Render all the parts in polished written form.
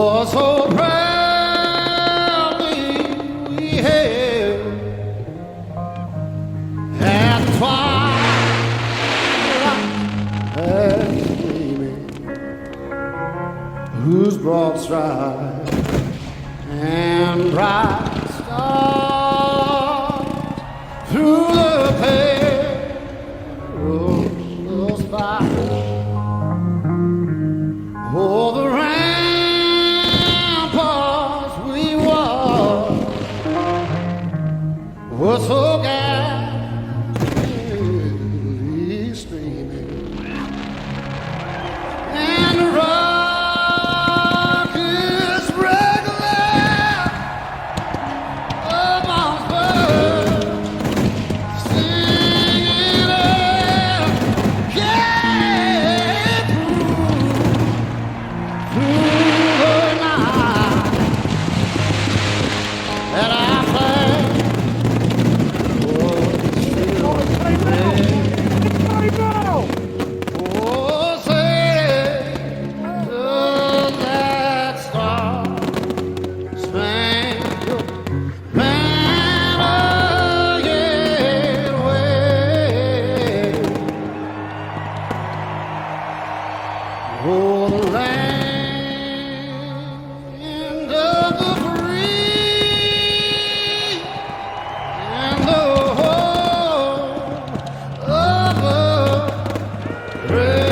Oh, so proudly we hailed at twilight gleaming, whose broad stripes and bright stars through the perilous fight. Oh, the ramparts we watched were so gallantly streaming, and the rockets regular amongst birds singing up, yeah, through the night that I played was still red. Oh, say, does that star-spangled banner yet wave? Oh, the land of the free and the home of the brave.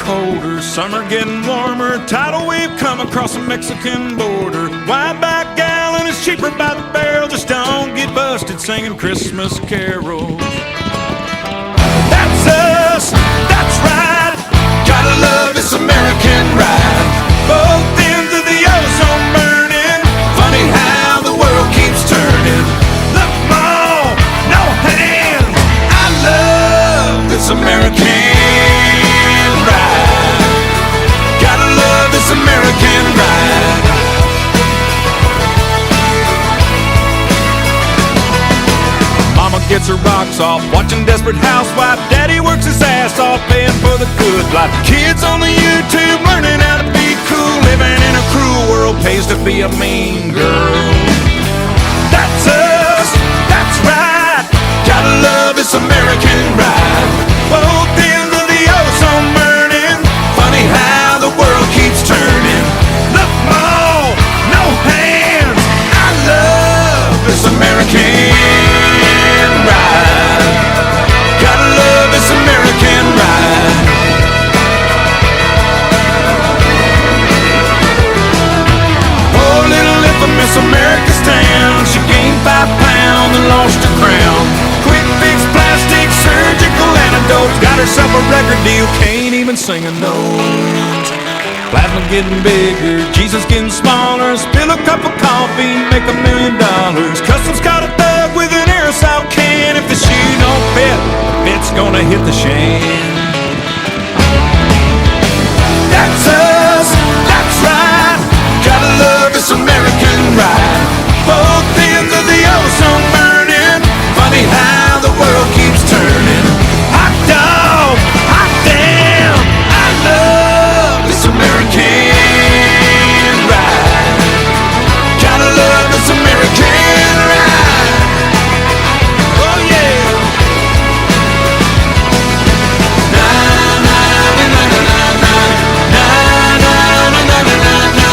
colder, summer getting warmer, tidal wave come across the Mexican border. Wide back gallon is cheaper by the barrel, just don't get busted singing Christmas carols. That's us, that's right, gotta love this American ride. Both ends of the ozone burning, funny how the world keeps turning. Look, Mom, no hands, I love this American ride. Gotta love this American ride. Mama gets her rocks off, watching Desperate Housewife. Daddy works his ass off, paying for the good life. Kids on the YouTube learning how to be cool, living in a cruel world pays to be a mean girl. That's us, that's right, gotta love this American ride. Both ends of the ozone burning, funny how the world keeps turning. Look, Mom, no hands, I love this American ride. Gotta love this American ride. Poor little infamous America's town, she gained 5 pounds and lost her crown. Quick fix plastic surgical antidotes, got herself a record deal, can't even sing a note. Plasma getting bigger, Jesus getting smaller, spill a cup of coffee, make $1 million. Customs caught a thug with an aerosol can, if the shoe don't fit, the fit's gonna hit the shan. That's us, that's right, gotta love this American ride. Both ends of the ozone burning, funny how the world keeps turning. Hot dog, hot damn, I love this American ride. Gotta love this American ride. Oh yeah. Na na na na na na na na na na na na na na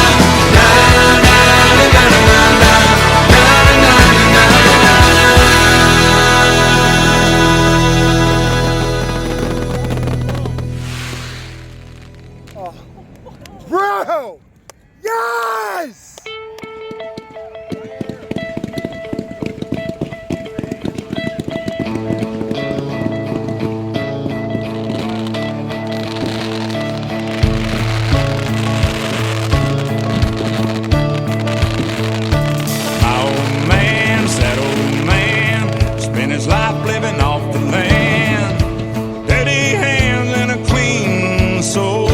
Bro! Yes! My old man, sad old man, spent his life living off the land. Dirty hands and a clean soul.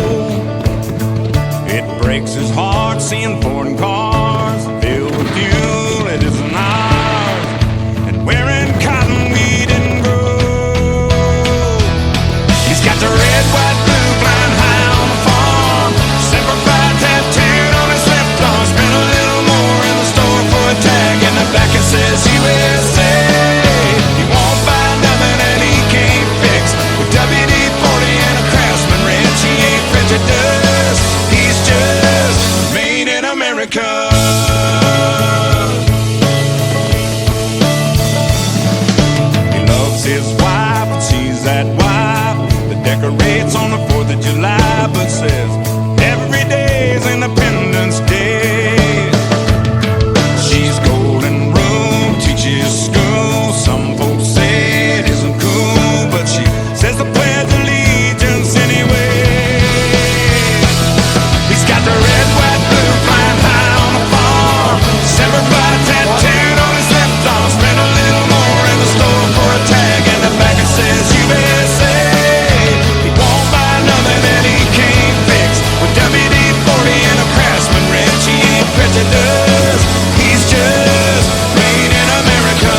It breaks his heart seeing foreign cars filled with fuel it isn't ours, and wearing cotton we didn't grow. He's got the red, white, blue flying high on the farm, Semper Fi tattooed on his left arm. Spent a little more in the store for a tag, in the back it says USA. He won't buy nothing that he can't fix, with WD-40 and a Craftsman wrench. He ain't prejudiced, he's just made in America. He loves his wife, and she's that wife that decorates on the 4th of July, but says every day's Independence Day. She's golden room, teaches school. Some folks say it isn't cool, but she says the Pledge of Allegiance anyway. He's got the red, white, blue flying high on the farm, Semper Fi tattooed on his left arm. Spent a little more in the store for a tag, and the back it says USA. He won't buy nothing that he can't fix, with WD-40 and a Craftsman wrench. He ain't prejudiced, he's just made in America.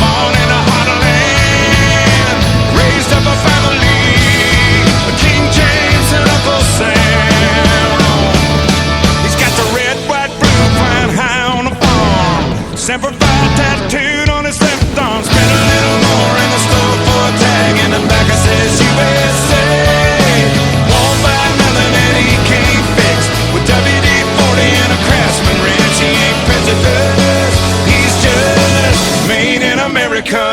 Born in a heartland, raised up a family, King James and Uncle Sam. He's got the red, white, blue flying high on the farm, Semper Fi tattooed on his left arm. Spent a little more in the store for a tag, in the back it says USA. Won't buy nothing that he can't fix, with WD-40 and a Craftsman wrench. He ain't prejudiced, he's just made in America.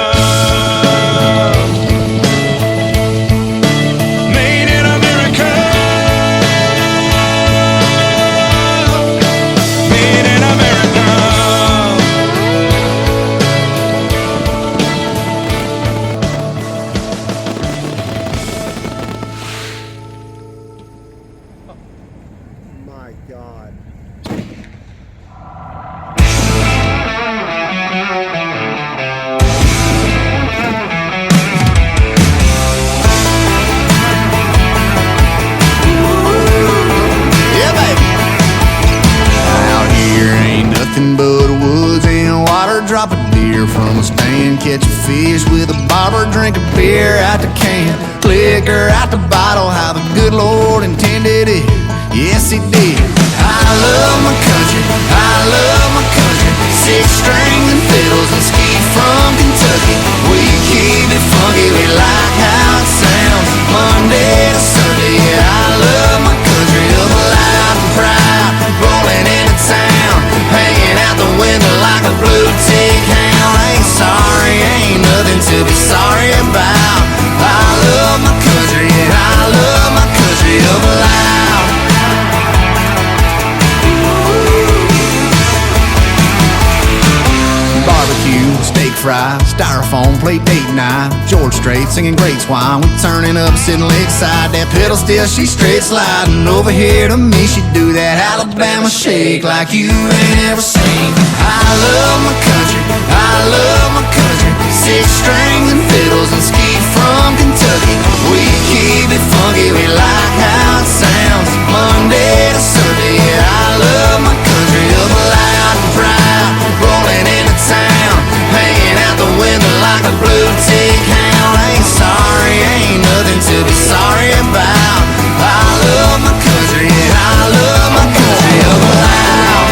Made in from a stand, catch a fish with a barber, drink a beer out the can, liquor out the bottle, how the good Lord intended it. Yes, He did. I love my country, I love my country. Six strings and fiddles and skeet from Kentucky. We keep it funky, we like how it sounds. Monday to Sunday, yeah, I love my country. Up loud and proud, rolling into town, hanging out the window like a blue tick hound. Ain't sorry, ain't nothing to be sorry about. I love my country, and I love my country. Up loud. Barbecue, steak fry, styrofoam plate, date night. George Strait singing great swine. We turning up, sitting lakeside. That pedal still, she straight sliding. Over here to me, she do that Alabama shake like you ain't ever seen. I love my country, I love my country. Six strings and fiddles and skeet from Kentucky. We keep it funky, we like how it sounds. Monday to Sunday, yeah, I love my country. Up loud and proud, rolling into town, hanging out the window like a blue tick hound. Ain't sorry, ain't nothing to be sorry about. I love my country, and I love my country. Up loud.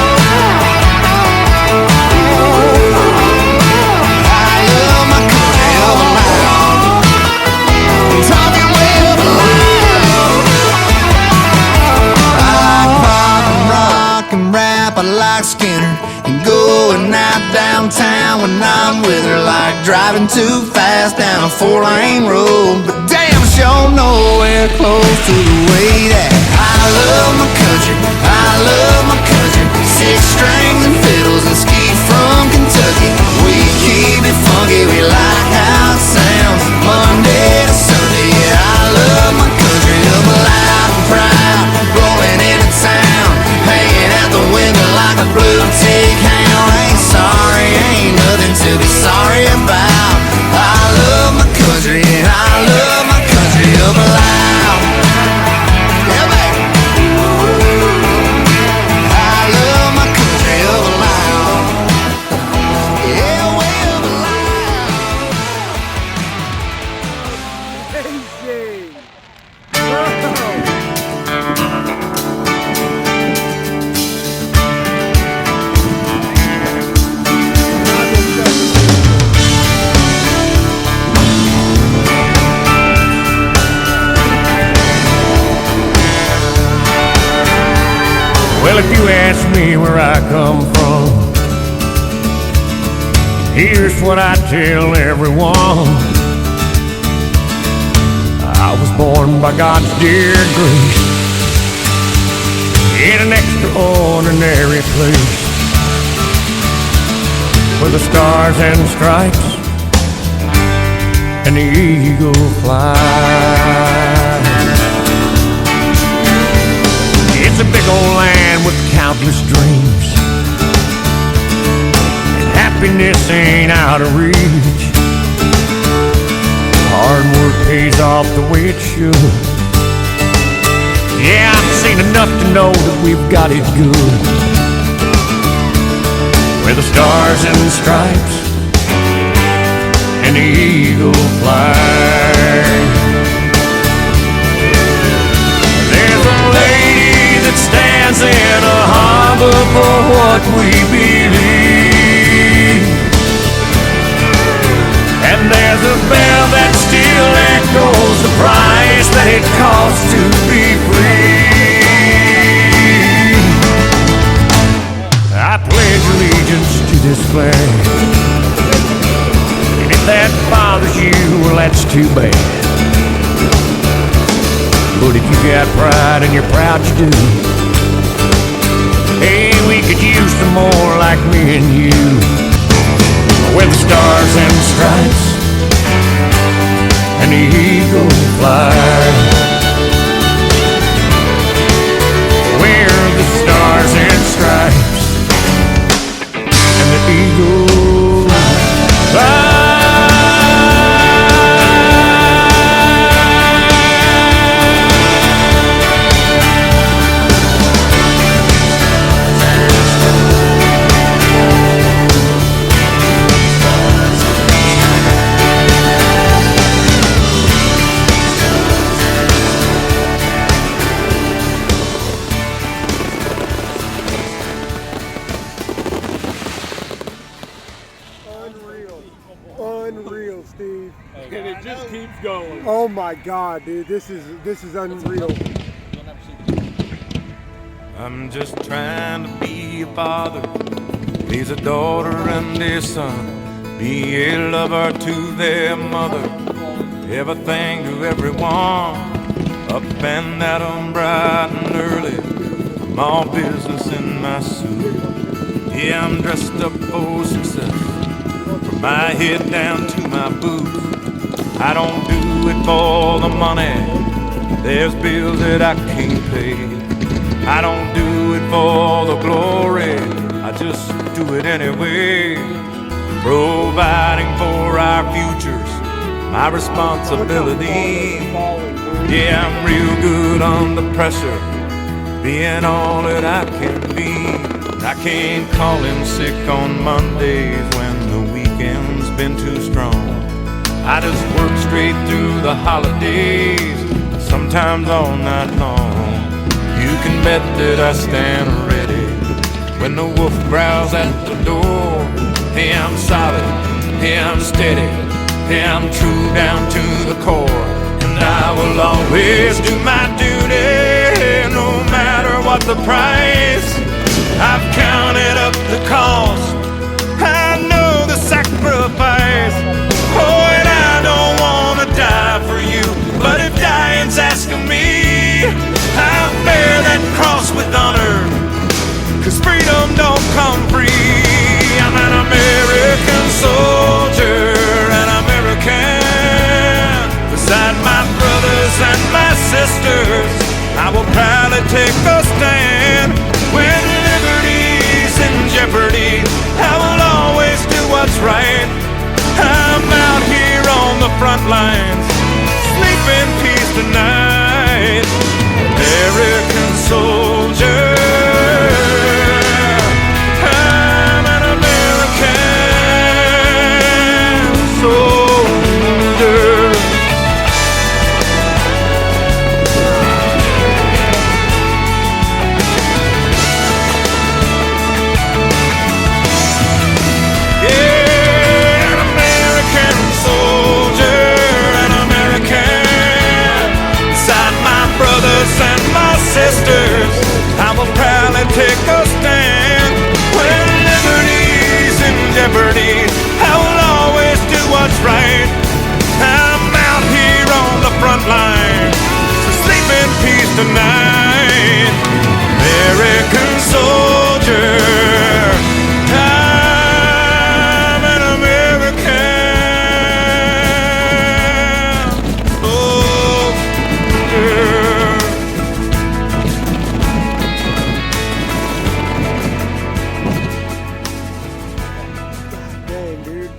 I love my country. Up loud. Talking way up loud. I pop and rock and rap, I like Skinner. And going out downtown when I'm with her, like driving too fast down a 4-lane road. But damn sure nowhere close to the way that I love my country, I love my country. Six strings and fiddles and skeet from Kentucky. We keep it funky, we like how it sounds. Monday to Sunday, yeah, I love my country. Up loud and proud, rolling into town, hanging out the window like a blue tick hound. Ain't sorry, ain't nothing to be sorry about. I love my country, and I love my country. Up loud. Yeah, baby. I love my country. Up loud. Yeah, way up loud. Amazing! Whoa! Well, if you ask me where I come from, here's what I tell everyone. I was born by God's dear grace in an extraordinary place where the stars and stripes and the eagle fly. It's a big old land with countless dreams, and happiness ain't out of reach. Hard work pays off the way it should. Yeah, I've seen enough to know that we've got it good, where the stars and stripes and the eagle fly. There's a lady that stands in a harbor for what we believe, and there's a bell that still echoes the price that it costs to be free. I pledge allegiance to this flag, and if that bothers you, well, that's too bad. But if you got pride and you're proud you do, hey, we could use some more like me and you, with the stars and stripes and the eagle fly. Where the stars and stripes and the eagle fly. Unreal. Unreal, Steve. And it just keeps going. Oh my God, dude, this is unreal. I'm just trying to be a father, raise a daughter and a son, be a lover to their mother, everything to everyone. Up and at 'em bright and early, I'm all business in my suit. Yeah, I'm dressed up for success, from my head down to my boots. I don't do it for the money, there's bills that I can't pay. I don't do it for the glory, I just do it anyway. Providing for our futures, my responsibility. Yeah, I'm real good under pressure, being all that I can be. I can't call in sick on Mondays when the weekend's been too strong. I just work straight through the holidays, sometimes all night long. You can bet that I stand ready when the wolf growls at the door. Hey, I'm solid, hey, I'm steady, hey, I'm true down to the core. And I will always do my duty, no matter what the price. I've counted up the cost, I know the sacrifice. Oh, and I don't wanna die for you, but if dying's asking me, I'll bear that cross with honor, 'cause freedom don't come free. I'm an American soldier, an American. Beside my brothers and my sisters, I will proudly take a stand. When liberty's in jeopardy, I will always do what's right. I'm out here on the front lines, sleep in peace tonight. American soldier, I'm an American soldier. Yeah, an American soldier, an American. Beside my brothers and my sisters, I will proudly take a stand. When liberty's in jeopardy, I will always do what's right. I'm out here on the front line, so sleep in peace tonight. American soldier, I'm an American soldier. Dang, dude.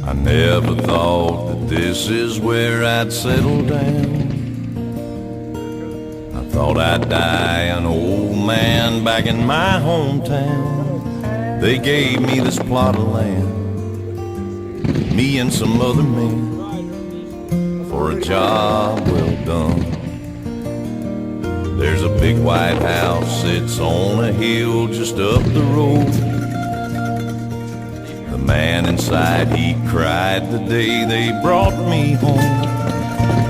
I never thought that this is where I'd settle down. I thought I'd die an old man back in my hometown. They gave me this plot of land, me and some other men, for a job well done. There's a big white house, it's on a hill just up the road. The man inside, he cried the day they brought me home.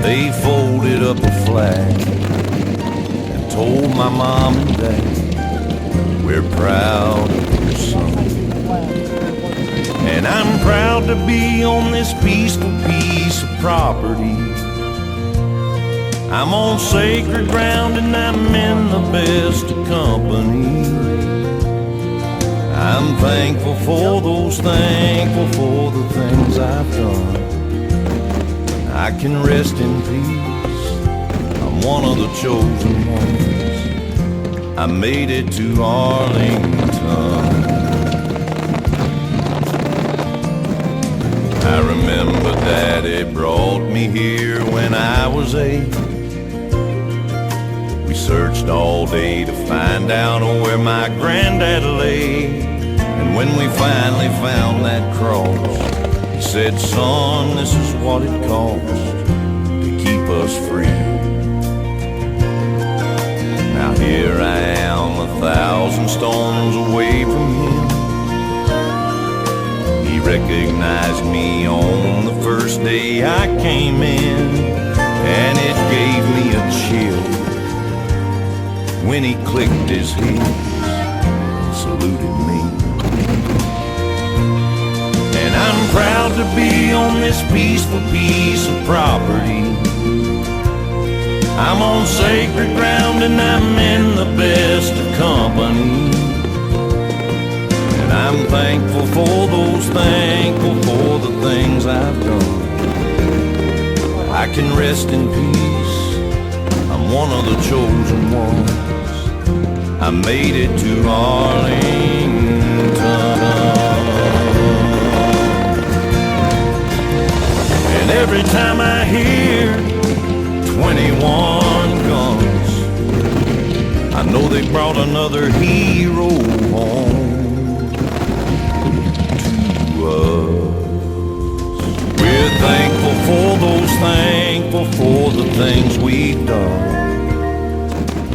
They folded up a flag and told my mom and dad, we're proud of your son. And I'm proud to be on this peaceful piece of property. I'm on sacred ground and I'm in the best of company. I'm thankful for those, thankful for the things I've done. I can rest in peace, I'm one of the chosen ones. I made it to Arlington. I remember Daddy brought me here when I was 8. We searched all day to find out where my granddad lay. And when we finally found that cross, he said, son, this is what it costs to keep us free. Now 1,000 stones away from him. He recognized me on the first day I came in, and it gave me a chill when he clicked his heels and saluted me. And I'm proud to be on this peaceful piece of property. I'm on sacred ground and I'm in the best of company. And I'm thankful for those, thankful for the things I've done. I can rest in peace, I'm one of the chosen ones. I made it to Arlington. And every time I hear 21 guns, I know they brought another hero home to us. We're thankful for those, thankful for the things we've done.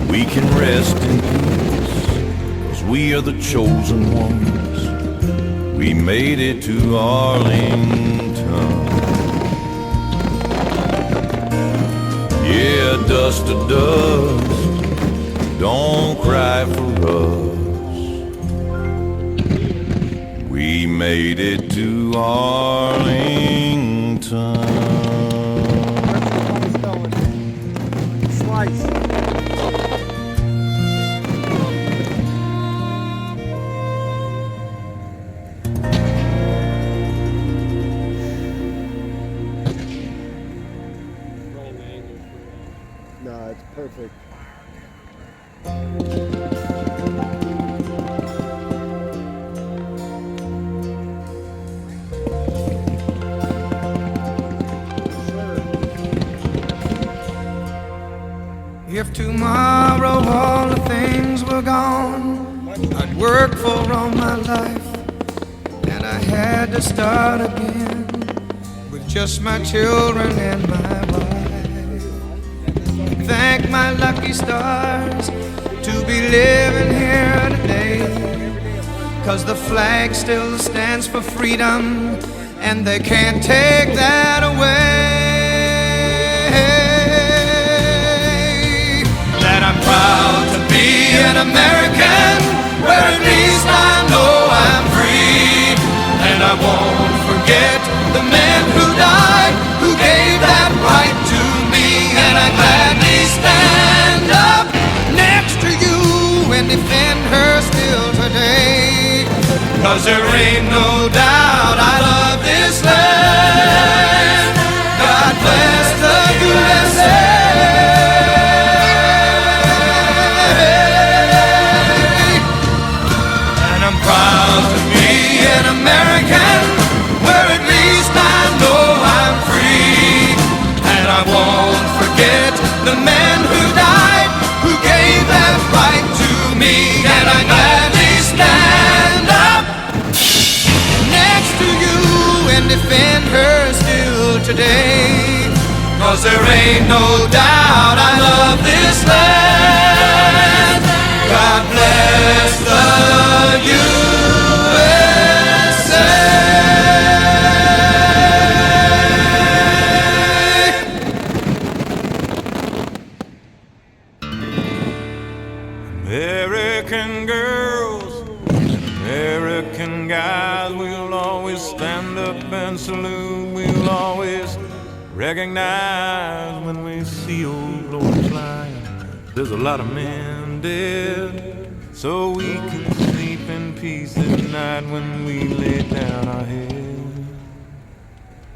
We can rest in peace, 'cause we are the chosen ones. We made it to Arlington. Yeah, dust to dust, don't cry for us. We made it to Arlington. Slice. No, it's perfect. If tomorrow all the things were gone, I'd work for all my life, and I had to start again with just my children and my wife. Thank my lucky stars to be living here today, 'cause the flag still stands for freedom, and they can't take that away. That I'm proud to be an American, where at least I know I'm free. And I won't forget the men who died, who gave that right to me. And I gladly stand up next to you and defend her still today. 'Cause there ain't no doubt I love this land. God bless the USA. Proud to be an American, where at least I know I'm free. And I won't forget the men who died, who gave that right to me. And I gladly stand up next to you and defend her still today. 'Cause there ain't no doubt I love this land. God bless the USA. American girls, American guys, we'll always stand up and salute. We'll always recognize when we see old glory flying. There's a lot of men dead, so we can sleep in peace at night when we lay down our head.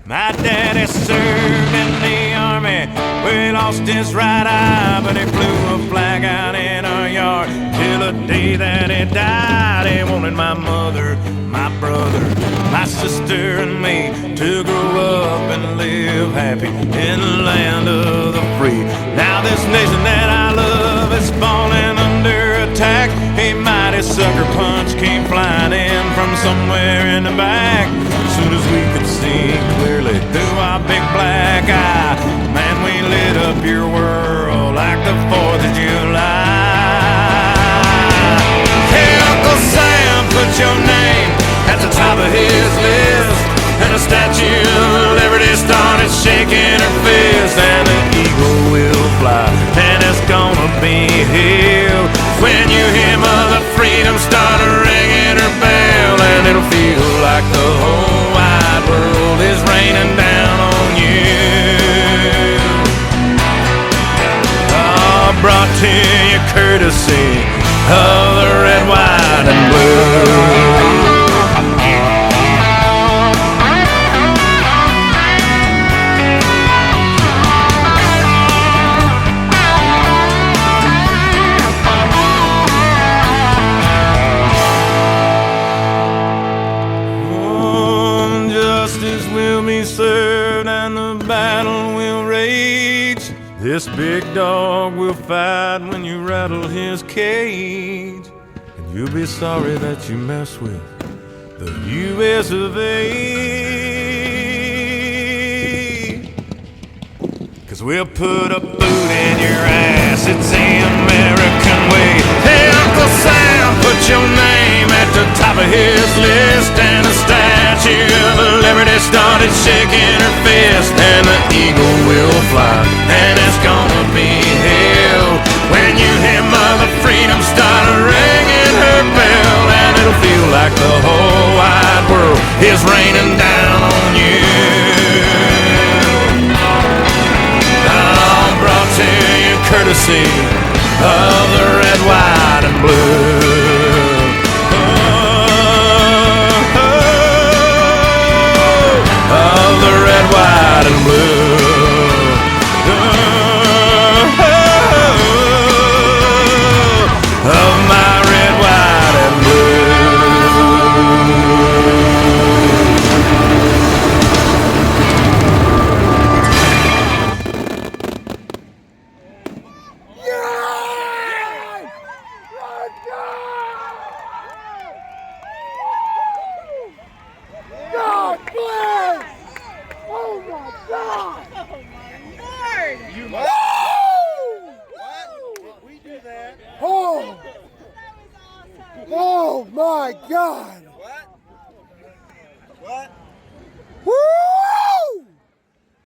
My daddy served in the army, where he lost his right eye, but he flew a flag out in our yard till the day that he died. He wanted my mother, my brother, my sister and me to grow up and live happy in the land of the free. Now this nation that I love is falling under attack. A mighty sucker punch came flying in from somewhere in the back. As soon as we could see clearly through our big black eye, man, we lit up your world like the 4th of July. like the whole wide world is raining down on you. Oh, brought to you courtesy of the red, white, and blue. Justice will be served and the battle will rage. This big dog will fight when you rattle his cage. And you'll be sorry that you mess with the U.S. of A. 'Cause we'll put a boot in your ass, it's the American way. Hey, Uncle Sam, put your name at the top of his list. And the Statue of Liberty started shaking her fist. And the eagle will fly, and it's gonna be hell when you hear Mother Freedom start ringing her bell. And it'll feel like the whole wide world is raining down on you. Brought to you courtesy of the red, white, and blue. Of the red, white, and blue. Of my red, white, and blue. God bless! Oh my God! Oh! Oh my God! What?